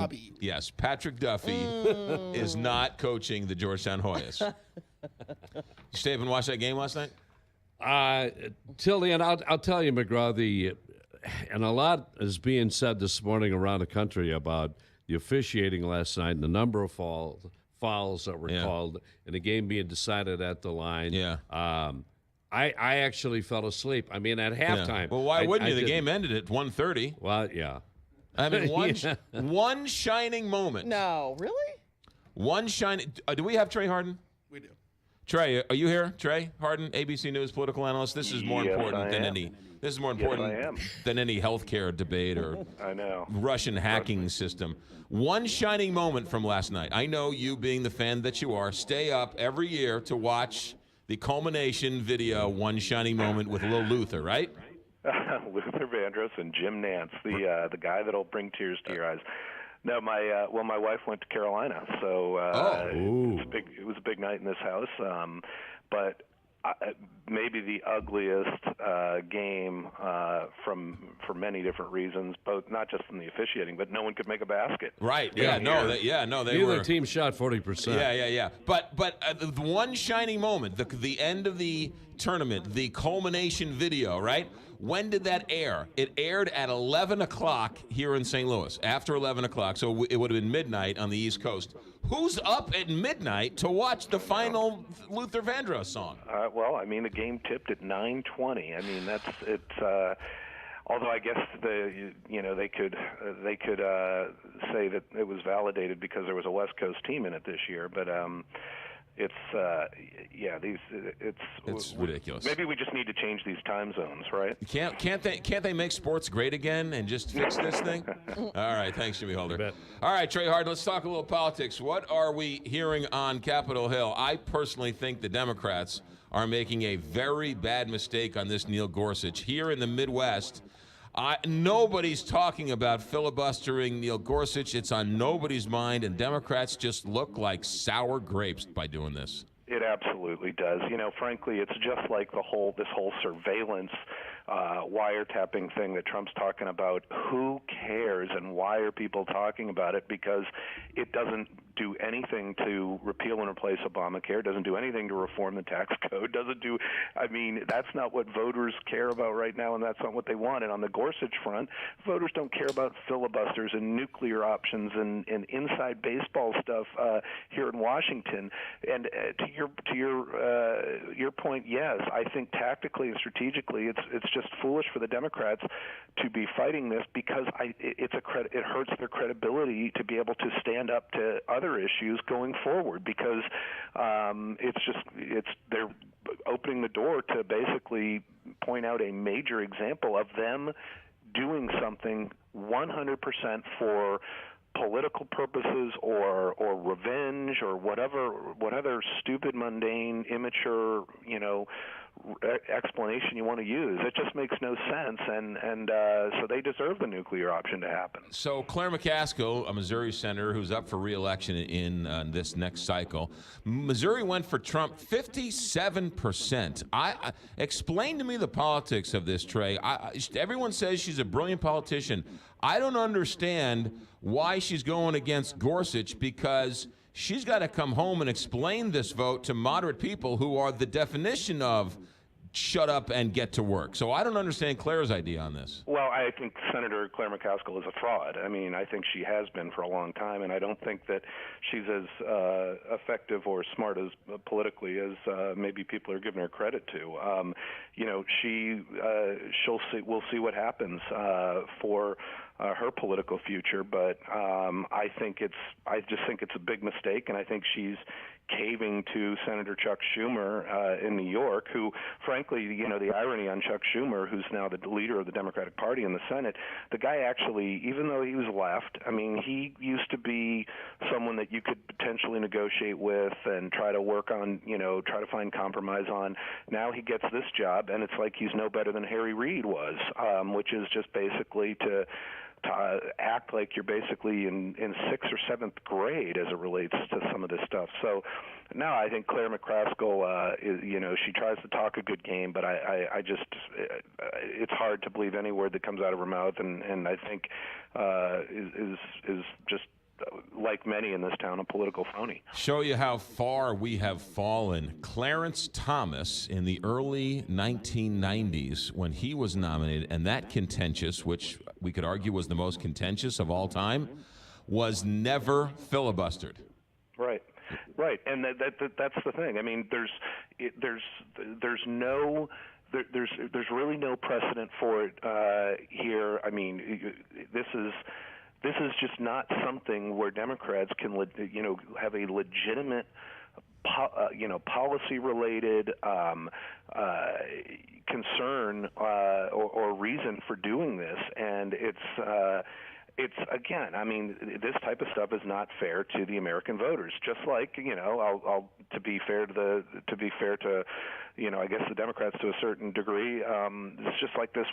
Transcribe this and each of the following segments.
Bobby. Yes, Patrick Duffy is not coaching the Georgetown Hoyas. You stay up and watch that game last night? Till the end, I'll tell you, McGraw, and a lot is being said this morning around the country about the officiating last night and the number of fouls that were called and the game being decided at the line. Yeah. I actually fell asleep. I mean, at halftime. Well, why wouldn't you? The game ended at 1:30. Well, yeah. I mean, one shining moment. No, really? One shining. Do we have Trey Hardin? We do. Trey, are you here? Trey Hardin, ABC News political analyst. This is more important than any. This is more important than any healthcare debate or I know Russian hacking system. One shining moment from last night. I know you, being the fan that you are, stay up every year to watch the culmination video, One Shining Moment with Lil Luther, right? Luther Vandross and Jim Nance, the guy that'll bring tears to your eyes. No, my wife went to Carolina, so it was a big night in this house. But maybe the ugliest game for many different reasons, both not just from the officiating, but no one could make a basket. Right? Yeah. Neither team shot 40%. Yeah. But the one shining moment, the end of the tournament, the culmination video, right? When did that air? It aired at 11 o'clock here in St. Louis, after 11 o'clock, so it would have been midnight on the East Coast. Who's up at midnight to watch the final Luther Vandross song? Well, I mean, the game tipped at 9:20. I mean, it's. Although I guess they could say that it was validated because there was a West Coast team in it this year, but. It's ridiculous. Maybe we just need to change these time zones, right? Can't they make sports great again and just fix this thing? All right, thanks, Jimmy Holder. All right, Trey Hardin, let's talk a little politics. What are we hearing on Capitol Hill? I personally think the Democrats are making a very bad mistake on this Neil Gorsuch. Here in the Midwest, nobody's talking about filibustering Neil Gorsuch. It's on nobody's mind, and Democrats just look like sour grapes by doing this. It absolutely does. Frankly, it's just like this whole surveillance wiretapping thing that Trump's talking about. Who cares, and why are people talking about it? Because it doesn't do anything to repeal and replace Obamacare, doesn't do anything to reform the tax code, that's not what voters care about right now, and that's not what they want. And on the Gorsuch front, voters don't care about filibusters and nuclear options and inside baseball stuff here in Washington. And to your point, yes, I think tactically and strategically, it's just foolish for the Democrats to be fighting this because it hurts their credibility to be able to stand up to other issues going forward, because they're opening the door to basically point out a major example of them doing something 100% for political purposes or revenge or whatever stupid, mundane, immature, explanation you want to use. It just makes no sense, and so they deserve the nuclear option to happen. So Claire McCaskill, a Missouri senator who's up for re-election in this next cycle, Missouri went for Trump 57%. Explain to me the politics of this, Trey. Everyone says she's a brilliant politician. I don't understand why she's going against Gorsuch, because she's got to come home and explain this vote to moderate people who are the definition of shut up and get to work. So I don't understand Claire's idea on this. Well, I think Senator Claire McCaskill is a fraud. I mean, I think she has been for a long time, and I don't think that she's as effective or smart as politically as maybe people are giving her credit to. We'll see what happens for her political future, but I just think it's a big mistake, and I think she's caving to Senator Chuck Schumer in New York, who, frankly, the irony on Chuck Schumer, who's now the leader of the Democratic Party in the Senate, the guy actually, even though he was left, I mean, he used to be someone that you could potentially negotiate with and try to work on, try to find compromise on. Now he gets this job, and it's like he's no better than Harry Reid was, which is just basically to act like you're basically in 6th or 7th grade as it relates to some of this stuff. So now I think Claire McCaskill, she tries to talk a good game, but I just it's hard to believe any word that comes out of her mouth, and I think is just like many in this town, a political phony. Show you how far we have fallen. Clarence Thomas in the early 1990s, when he was nominated, and that contentious, which we could argue was the most contentious of all time, was never filibustered. Right, and that's the thing. I mean, there's really no precedent for it here. I mean, this is just not something where Democrats can have a legitimate policy-related concern or reason for doing this, and it's again, I mean, this type of stuff is not fair to the American voters. Just like, to be fair to I guess the Democrats to a certain degree, it's just like this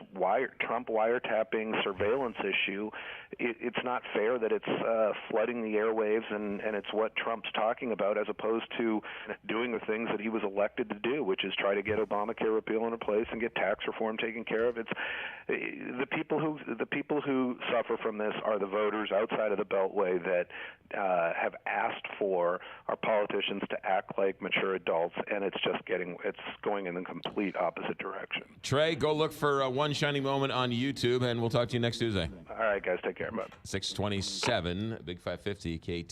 Trump wiretapping surveillance issue. It's not fair that it's flooding the airwaves and it's what Trump's talking about, as opposed to doing the things that he was elected to do, which is try to get Obamacare repeal into place and get tax reform taken care of. It's the people who suffer from this are the voters outside of the Beltway that have asked for our politicians to act like mature adults, and it's going in the complete opposite direction. Trey, go look for One Shining Moment on YouTube, and we'll talk to you next Tuesday. All right, guys, take care. Bye. 627, Big 550, KT.